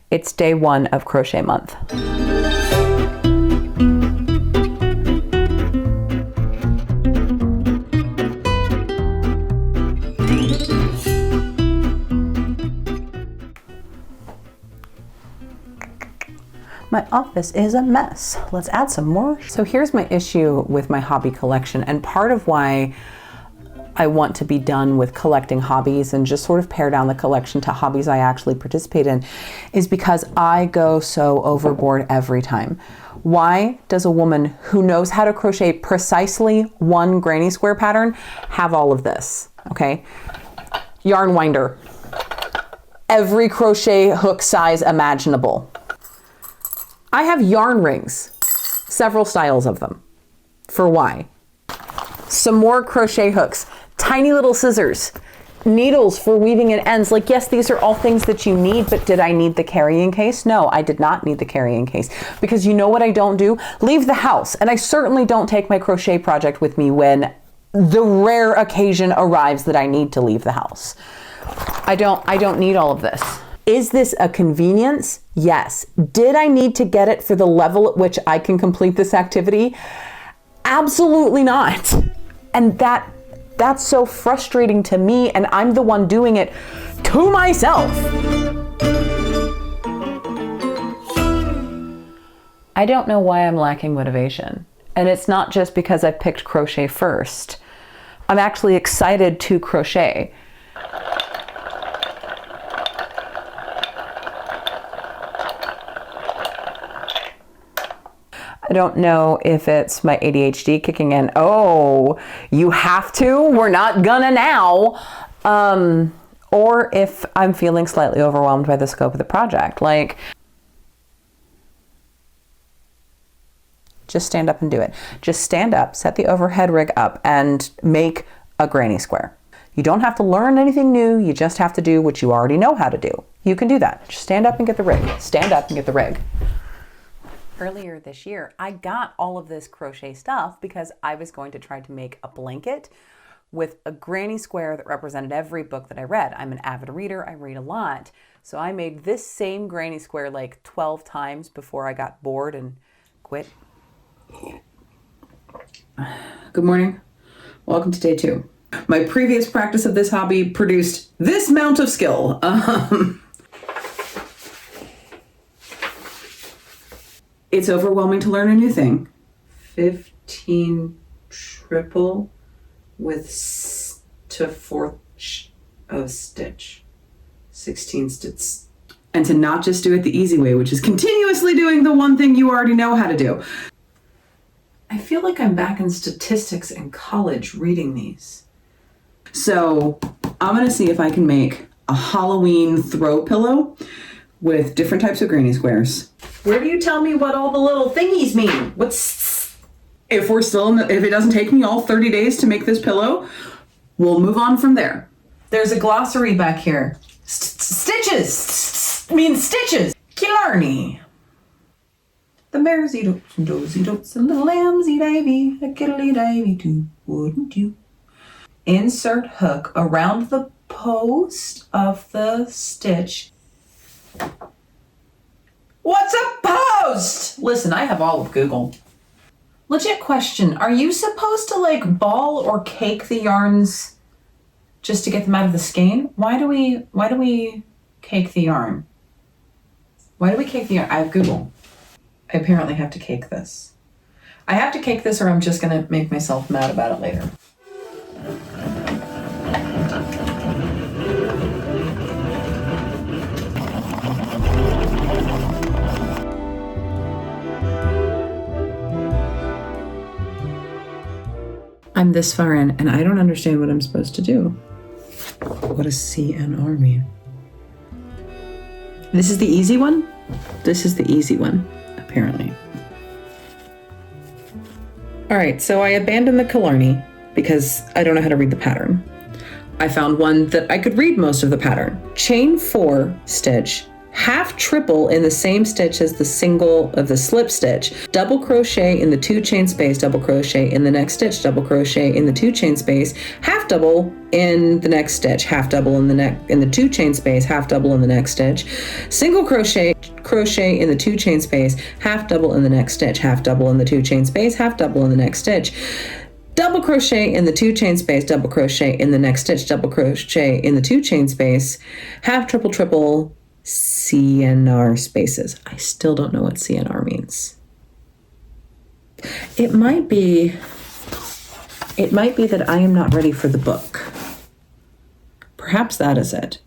It's day 1 of crochet month. My office is a mess. Let's add some more. So here's my issue with my hobby collection, and part of why I want to be done with collecting hobbies and just sort of pare down the collection to hobbies I actually participate in is because I go so overboard every time. Why does a woman who knows how to crochet precisely one granny square pattern have all of this? Okay, yarn winder, every crochet hook size imaginable. I have yarn rings, several styles of them. For why? Some more crochet hooks, tiny little scissors, needles for weaving in ends. Like, yes, these are all things that you need, but did I need the carrying case? No, I did not need the carrying case, because you know what I don't do? Leave the house. And I certainly don't take my crochet project with me when the rare occasion arrives that I need to leave the house. I don't need all of this. Is this a convenience? Yes. Did I need to get it for the level at which I can complete this activity? Absolutely not. And that's so frustrating to me, and I'm the one doing it to myself. I don't know why I'm lacking motivation. And it's not just because I picked crochet first. I'm actually excited to crochet. I don't know if it's my ADHD kicking in. Oh, you have to? We're not gonna now. Or if I'm feeling slightly overwhelmed by the scope of the project. Like, just stand up and do it. Just stand up, set the overhead rig up, and make a granny square. You don't have to learn anything new. You just have to do what you already know how to do. You can do that. Just stand up and get the rig. Stand up and get the rig. Earlier this year, I got all of this crochet stuff because I was going to try to make a blanket with a granny square that represented every book that I read. I'm an avid reader. I read a lot. So I made this same granny square like 12 times before I got bored and quit. Good morning. Welcome to day 2. My previous practice of this hobby produced this amount of skill. It's overwhelming to learn a new thing. 15 triple with to fourth of stitch. 16 stitches. And to not just do it the easy way, which is continuously doing the one thing you already know how to do. I feel like I'm back in statistics in college reading these. So I'm gonna see if I can make a Halloween throw pillow with different types of granny squares. Where do you tell me what all the little thingies mean? If we're still if it doesn't take me all 30 days to make this pillow, we'll move on from there. There's a glossary back here. Stitches means stitches. Killarney. The mares eat oats and does eat oats and the lambs eat ivy. A kittle eat ivy too, wouldn't you? Insert hook around the post of the stitch. What's a post? Listen, I have all of Google. Legit question. Are you supposed to like ball or cake the yarns just to get them out of the skein? Why do we cake the yarn? Why do we cake the yarn? I have Google. I apparently have to cake this. I have to cake this or I'm just gonna make myself mad about it later. I'm this far in, and I don't understand what I'm supposed to do. What does CNR mean? This is the easy one? This is the easy one, apparently. All right, so I abandoned the Killarney because I don't know how to read the pattern. I found one that I could read most of the pattern. Chain 4 stitch half triple in the same stitch as the single of the slip stitch, double crochet in the 2 chain space, double crochet in the next stitch, double crochet in the 2 chain space, half double in the next stitch, half double in the 2 chain space, half double in the next stitch, single crochet in the 2 chain space, half double in the next stitch, half double in the 2 chain space, half double in the next stitch, double crochet in the 2 chain space, double crochet in the next stitch, double crochet in the 2 chain space, half triple triple CNR spaces. I still don't know what CNR means. It might be that I am not ready for the book. Perhaps that is it.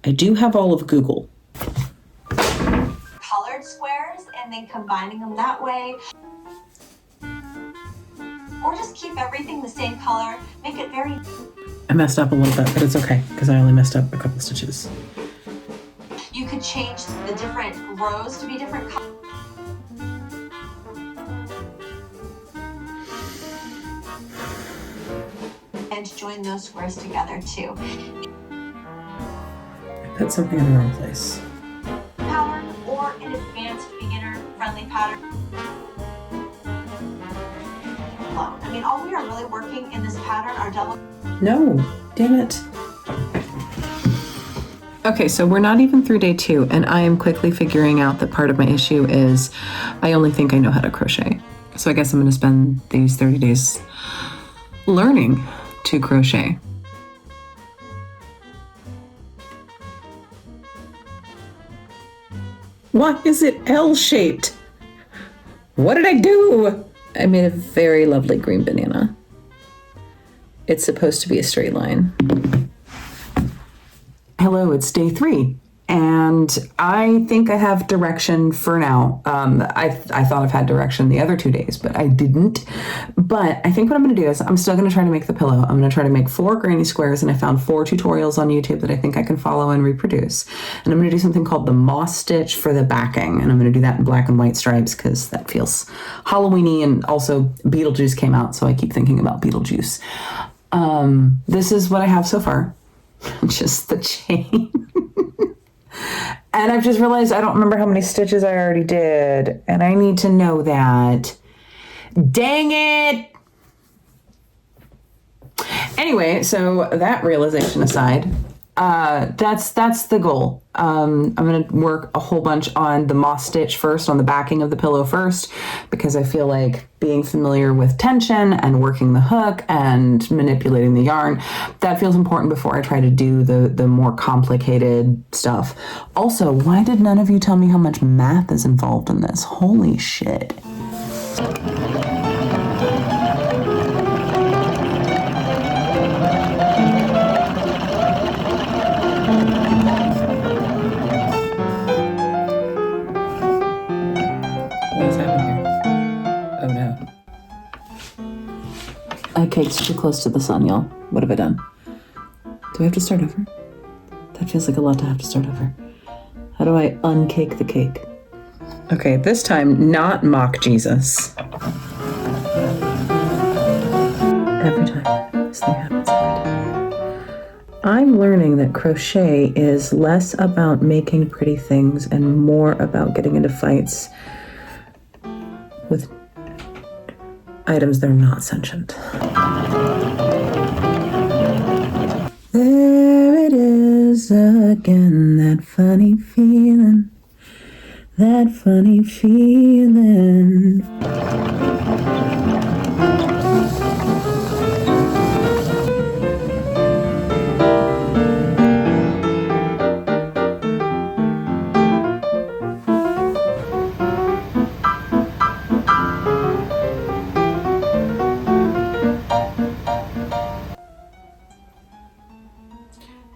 I do have all of Google. Colored squares and then combining them that way. Or just keep everything the same color, make it very... I messed up a little bit, but it's okay, because I only messed up a couple stitches. You could change the different rows to be different colors. And join those squares together too. I put something in the wrong place. Pattern or an advanced beginner-friendly pattern. I mean, all we are really working in this pattern are double... No, damn it. Okay, so we're not even through day 2, and I am quickly figuring out that part of my issue is I only think I know how to crochet. So I guess I'm going to spend these 30 days learning to crochet. Why is it L-shaped? What did I do? I made a very lovely green banana. It's supposed to be a straight line. Hello, it's day 3, and I think I have direction for now. I thought I've had direction the other 2 days, but I didn't. But I think what I'm going to do is I'm still going to try to make the pillow. I'm going to try to make 4 granny squares, and I found 4 tutorials on YouTube that I think I can follow and reproduce. And I'm going to do something called the moss stitch for the backing, and I'm going to do that in black and white stripes because that feels Halloween-y, and also Beetlejuice came out, so I keep thinking about Beetlejuice. This is what I have so far. Just the chain. And I've just realized I don't remember how many stitches I already did, and I need to know that. Dang it! Anyway, so that realization aside, that's the goal. I'm going to work a whole bunch on the moss stitch first, on the backing of the pillow first, because I feel like being familiar with tension and working the hook and manipulating the yarn, that feels important before I try to do the more complicated stuff. Also, why did none of you tell me how much math is involved in this? Holy shit. I caked too close to the sun, y'all. What have I done? Do I have to start over? That feels like a lot to have to start over. How do I uncake the cake? Okay, this time, not mock Jesus. Every time. This thing happens every time. I'm learning that crochet is less about making pretty things and more about getting into fights with items that are not sentient. There it is again, that funny feeling, that funny feeling.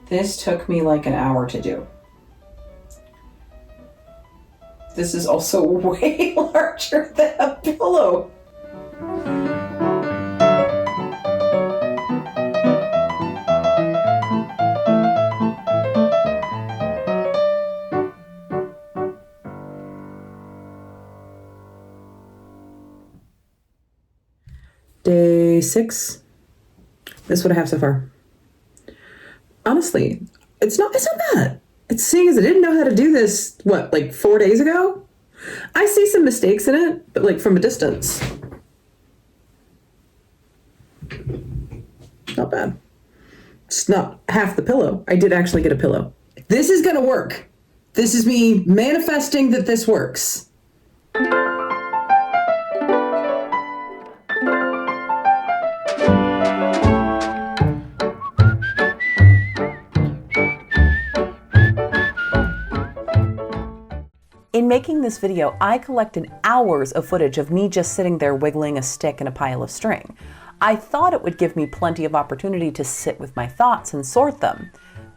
This took me like an hour to do. This is also way larger than a pillow. Day 6. This is what I have so far. Honestly, it's not bad. Seeing as I didn't know how to do this, like 4 days ago? I see some mistakes in it, but like from a distance. Not bad. It's not half the pillow. I did actually get a pillow. This is gonna work. This is me manifesting that this works. In making this video, I collected hours of footage of me just sitting there wiggling a stick in a pile of string. I thought it would give me plenty of opportunity to sit with my thoughts and sort them.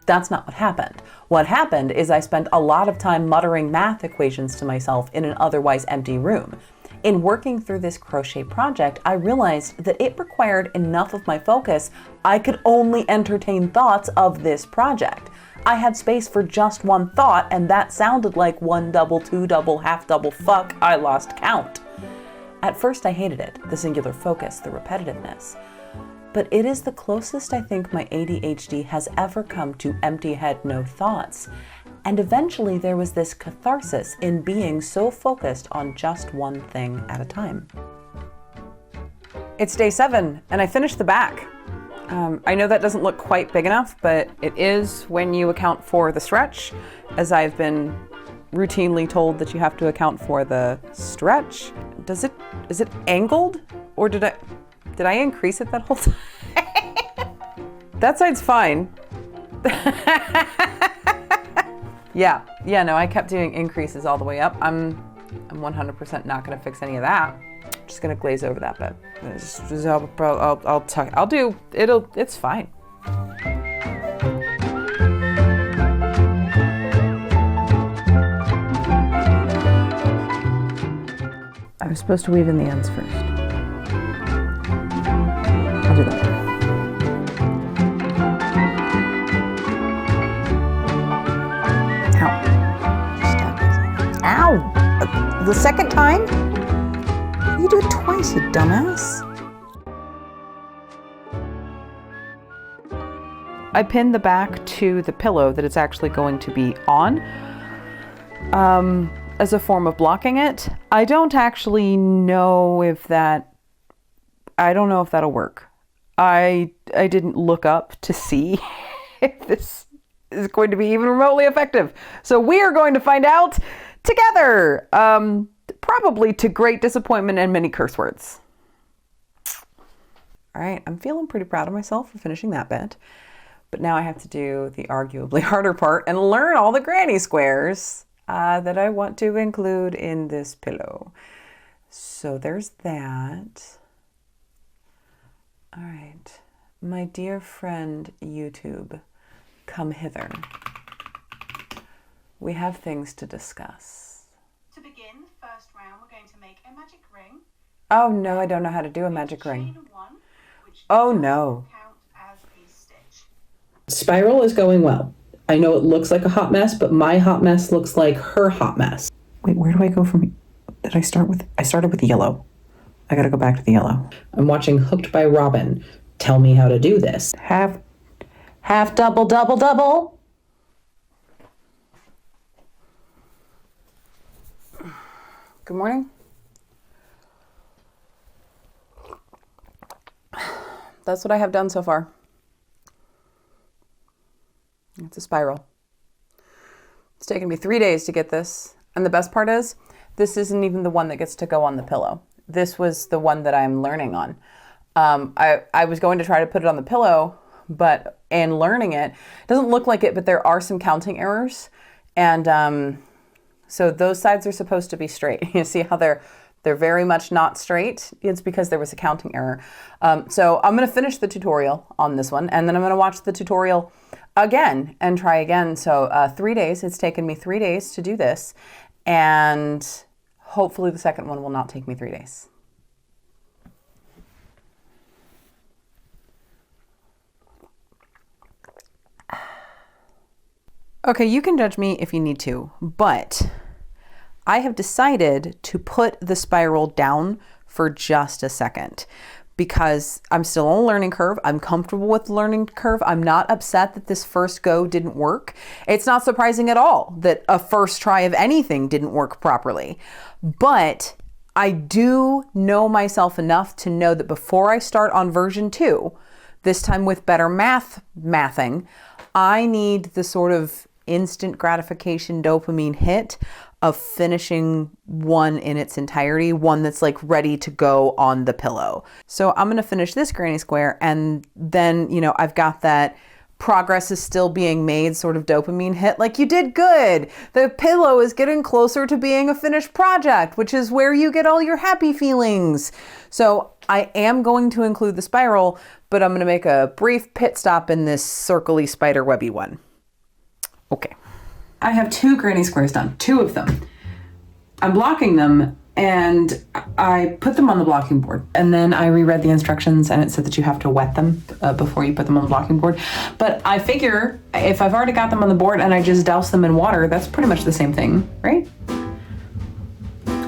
That's not what happened. What happened is I spent a lot of time muttering math equations to myself in an otherwise empty room. In working through this crochet project, I realized that it required enough of my focus I could only entertain thoughts of this project. I had space for just one thought, and that sounded like one double, two double, half double, fuck, I lost count. At first I hated it, the singular focus, the repetitiveness. But it is the closest I think my ADHD has ever come to empty head, no thoughts. And eventually there was this catharsis in being so focused on just one thing at a time. It's day 7, and I finished the back. I know that doesn't look quite big enough, but it is when you account for the stretch, as I've been routinely told that you have to account for the stretch. Is it angled, or did I increase it that whole time? That side's fine. Yeah, no, I kept doing increases all the way up. I'm 100% not gonna fix any of that. Just gonna glaze over that bit. It's fine. I was supposed to weave in the ends first. I'll do that. Ow! The second time? You do it twice, you dumbass. I pinned the back to the pillow that it's actually going to be on as a form of blocking it. I don't actually know if that'll work. I didn't look up to see if this is going to be even remotely effective. So we are going to find out together. Probably to great disappointment and many curse words. All right, I'm feeling pretty proud of myself for finishing that bit. But now I have to do the arguably harder part and learn all the granny squares that I want to include in this pillow. So there's that. All right, my dear friend YouTube, come hither. We have things to discuss. To begin the first round, we're going to make a magic ring. Oh no, I don't know how to do a magic ring. Oh no. Spiral is going well. I know it looks like a hot mess, but my hot mess looks like her hot mess. Wait, where do I go from? I started with yellow. I gotta go back to the yellow. I'm watching Hooked by Robin. Tell me how to do this. Half, double, double, double. Good morning. That's what I have done so far. It's a spiral. It's taken me 3 days to get this. And the best part is, this isn't even the one that gets to go on the pillow. This was the one that I'm learning on. I was going to try to put it on the pillow, but in learning it doesn't look like it, but there are some counting errors. And so those sides are supposed to be straight. You see how they're very much not straight? It's because there was a counting error. So I'm going to finish the tutorial on this one, and then I'm going to watch the tutorial again and try again. So 3 days. It's taken me 3 days to do this, and hopefully the second one will not take me 3 days. Okay, you can judge me if you need to, but I have decided to put the spiral down for just a second because I'm still on a learning curve. I'm comfortable with the learning curve. I'm not upset that this first go didn't work. It's not surprising at all that a first try of anything didn't work properly. But I do know myself enough to know that before I start on version 2, this time with better mathing, I need the sort of instant gratification dopamine hit of finishing one in its entirety, one that's like ready to go on the pillow. So I'm going to finish this granny square, and then, you know, I've got that progress is still being made sort of dopamine hit, like you did good. The pillow is getting closer to being a finished project, which is where you get all your happy feelings. So I am going to include the spiral, but I'm going to make a brief pit stop in this circly spider webby one. Okay. I have 2 granny squares done, 2 of them. I'm blocking them, and I put them on the blocking board, and then I reread the instructions, and it said that you have to wet them before you put them on the blocking board. But I figure if I've already got them on the board and I just douse them in water, that's pretty much the same thing, right?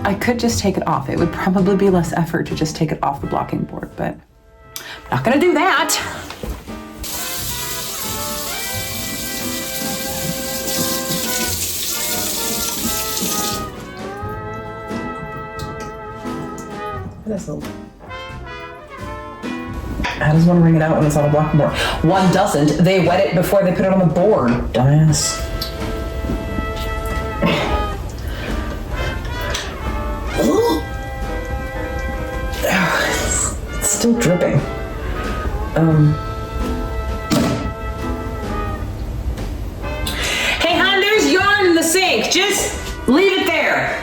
I could just take it off. It would probably be less effort to just take it off the blocking board, but I'm not gonna do that. How does one wring it out when it's on a blocking board? One doesn't. They wet it before they put it on the board. Dumbass. It's still dripping. Hey, hon, there's yarn in the sink. Just leave it there.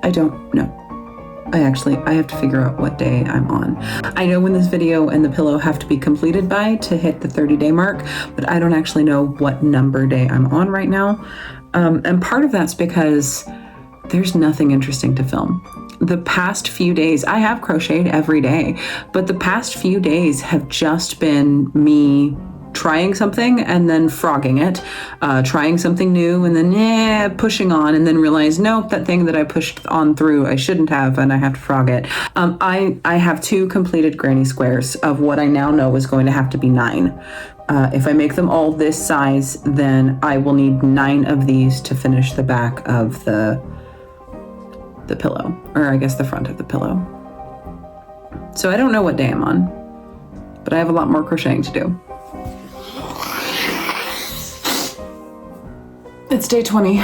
I don't know. I have to figure out what day I'm on. I know when this video and the pillow have to be completed by to hit the 30-day mark, but I don't actually know what number day I'm on right now. And part of that's because there's nothing interesting to film. The past few days, I have crocheted every day, but the past few days have just been me trying something and then frogging it, trying something new and then pushing on and then realize, nope, that thing that I pushed on through, I shouldn't have, and I have to frog it. I have 2 completed granny squares of what I now know is going to have to be 9. If I make them all this size, then I will need 9 of these to finish the back of the pillow, or I guess the front of the pillow. So I don't know what day I'm on, but I have a lot more crocheting to do. It's day 20.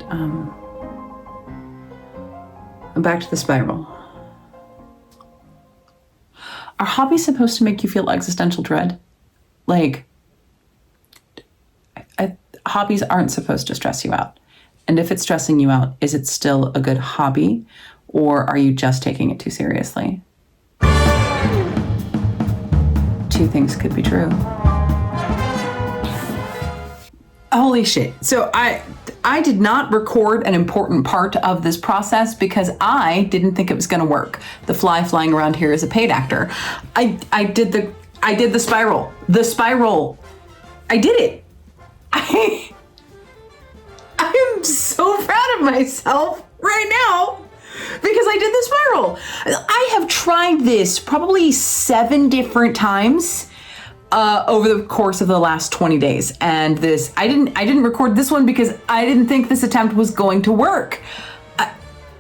I'm back to the spiral. Are hobbies supposed to make you feel existential dread? Like, hobbies aren't supposed to stress you out. And if it's stressing you out, is it still a good hobby? Or are you just taking it too seriously? 2 things could be true. Holy shit. So I did not record an important part of this process because I didn't think it was going to work. The fly flying around here is a paid actor. I did the spiral. The spiral. I did it. I am so proud of myself right now because I did the spiral. I have tried this probably 7 different times over the course of the last 20 days. And I didn't record this one because I didn't think this attempt was going to work.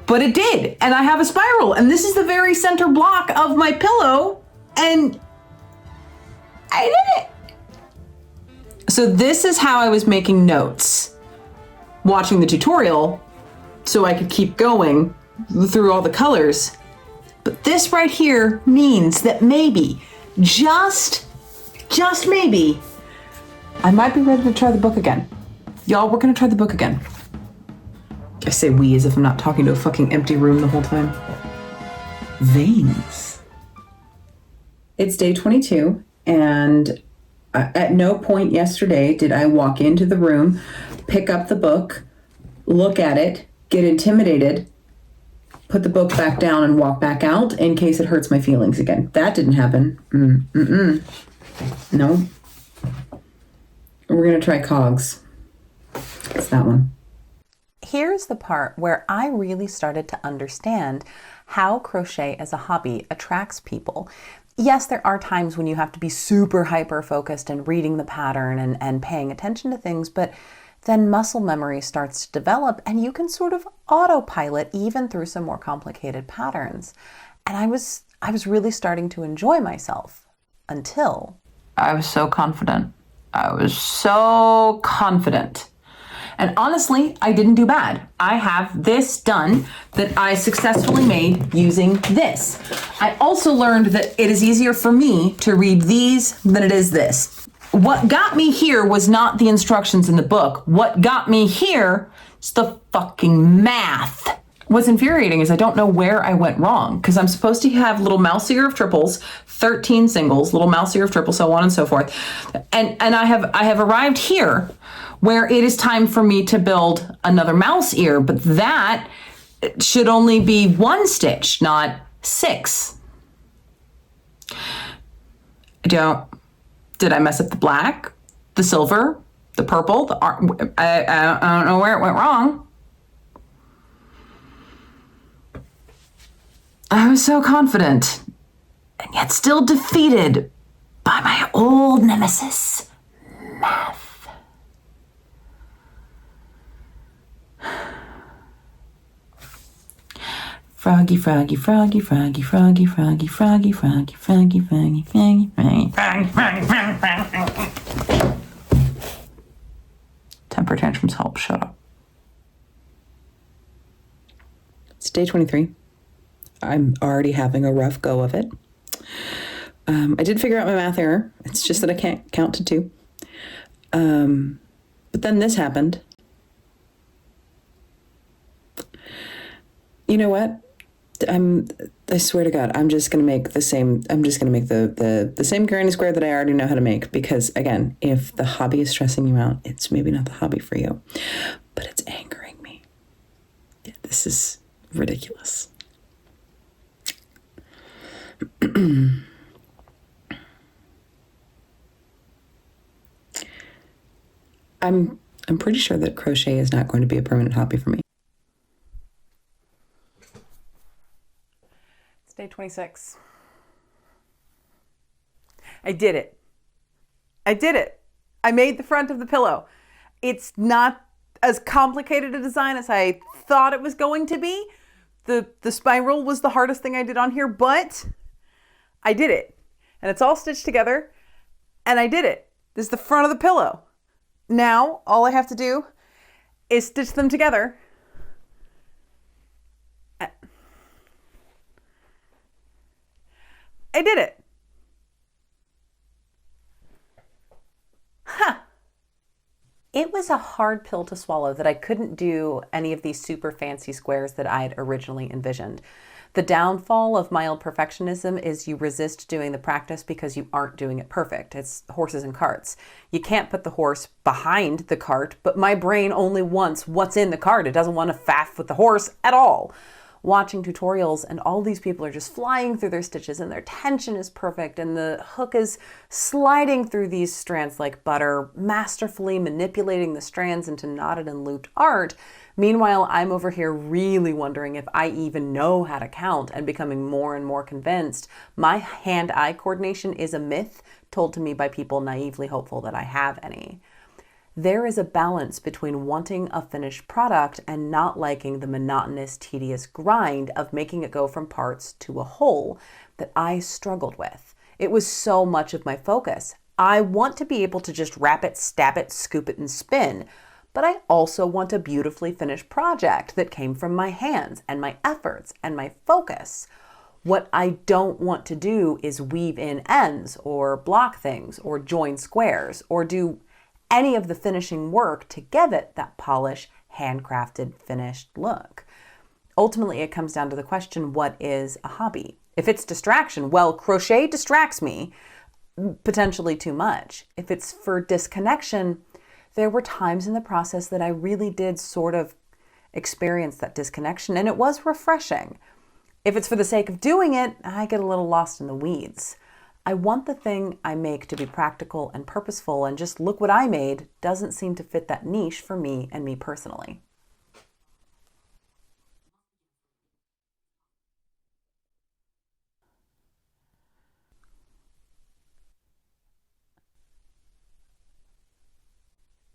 But it did. And I have a spiral. And this is the very center block of my pillow. And I did it. So this is how I was making notes, watching the tutorial, so I could keep going through all the colors. But this right here means that maybe, just maybe, I might be ready to try the book again. Y'all, we're gonna try the book again. I say we as if I'm not talking to a fucking empty room the whole time. Veins. It's day 22, and at no point yesterday did I walk into the room, pick up the book, look at it, get intimidated, put the book back down and walk back out in case it hurts my feelings again. That didn't happen. No. We're going to try Cogs. It's that one. here's the part where I really started to understand how crochet as a hobby attracts people. Yes, there are times when you have to be super hyper focused and reading the pattern and paying attention to things, but then muscle memory starts to develop and you can sort of autopilot even through some more complicated patterns. And I was really starting to enjoy myself until I was so confident. And honestly, I didn't do bad. I have this done that I successfully made using this. I also learned that it is easier for me to read these than it is this. What got me here was not the instructions in the book. What got me here is the fucking math. What's infuriating is I don't know where I went wrong, because I'm supposed to have little mouse ear of triples, 13 singles, little mouse ear of triples, so on and so forth. And I have arrived here where it is time for me to build another mouse ear, but that should only be 1 stitch, not 6. Did I mess up the black, the silver, the purple, I don't know where it went wrong. I was so confident, and yet still defeated by my old nemesis, math. Froggy, froggy, froggy, froggy, froggy, froggy, froggy, froggy, froggy, froggy, froggy, froggy. Temper tantrums help. Shut up. It's day 23. I'm already having a rough go of it. I did figure out my math error. It's just that I can't count to 2. But then this happened. You know what? I swear to God, I'm just going to make the same granny square that I already know how to make, because again, if the hobby is stressing you out, it's maybe not the hobby for you, but it's angering me. Yeah, this is ridiculous. I'm pretty sure that crochet is not going to be a permanent hobby for me. It's day 26. I did it. I made the front of the pillow. It's not as complicated a design as I thought it was going to be. The spiral was the hardest thing I did on here, but I did it. And it's all stitched together, and I did it. This is the front of the pillow. Now, all I have to do is stitch them together. I did it. Huh. It was a hard pill to swallow that I couldn't do any of these super fancy squares that I'd originally envisioned. The downfall of mild perfectionism is you resist doing the practice because you aren't doing it perfect. It's horses and carts. You can't put the horse behind the cart, but my brain only wants what's in the cart. It doesn't want to faff with the horse at all. Watching tutorials and all these people are just flying through their stitches and their tension is perfect and the hook is sliding through these strands like butter, masterfully manipulating the strands into knotted and looped art. Meanwhile, I'm over here really wondering if I even know how to count and becoming more and more convinced my hand-eye coordination is a myth told to me by people naively hopeful that I have any. There is a balance between wanting a finished product and not liking the monotonous, tedious grind of making it go from parts to a whole that I struggled with. It was so much of my focus. I want to be able to just wrap it, stab it, scoop it, and spin, but I also want a beautifully finished project that came from my hands and my efforts and my focus. What I don't want to do is weave in ends or block things or join squares or do any of the finishing work to give it that polished, handcrafted, finished look. Ultimately, it comes down to the question, what is a hobby? If it's distraction, well, crochet distracts me, potentially too much. If it's for disconnection, there were times in the process that I really did sort of experience that disconnection, and it was refreshing. If it's for the sake of doing it, I get a little lost in the weeds. I want the thing I make to be practical and purposeful, and just look what I made doesn't seem to fit that niche for me and me personally.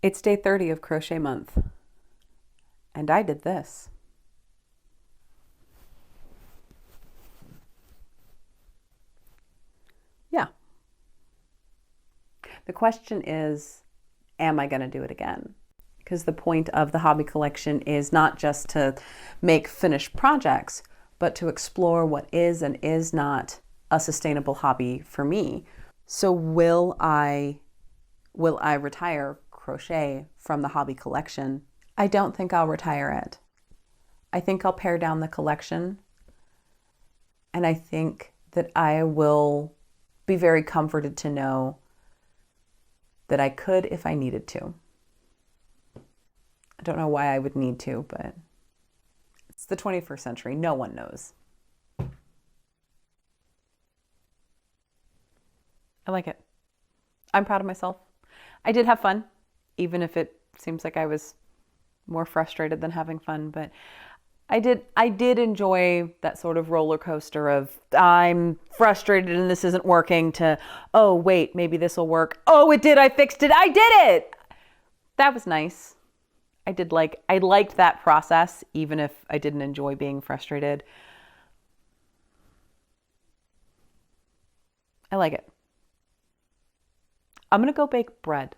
It's day 30 of crochet month, and I did this. Yeah. The question is, am I going to do it again? Because the point of the hobby collection is not just to make finished projects, but to explore what is and is not a sustainable hobby for me. So will I retire crochet from the hobby collection? I don't think I'll retire it. I think I'll pare down the collection, and I think that I will be very comforted to know that I could if I needed to. I don't know why I would need to, but it's the 21st century. No one knows. I like it. I'm proud of myself. I did have fun, even if it seems like I was more frustrated than having fun, but I did enjoy that sort of roller coaster of I'm frustrated and this isn't working to, oh wait, maybe this will work. Oh, it did. I fixed it. I did it. That was nice. I liked that process, even if I didn't enjoy being frustrated. I like it. I'm going to go bake bread.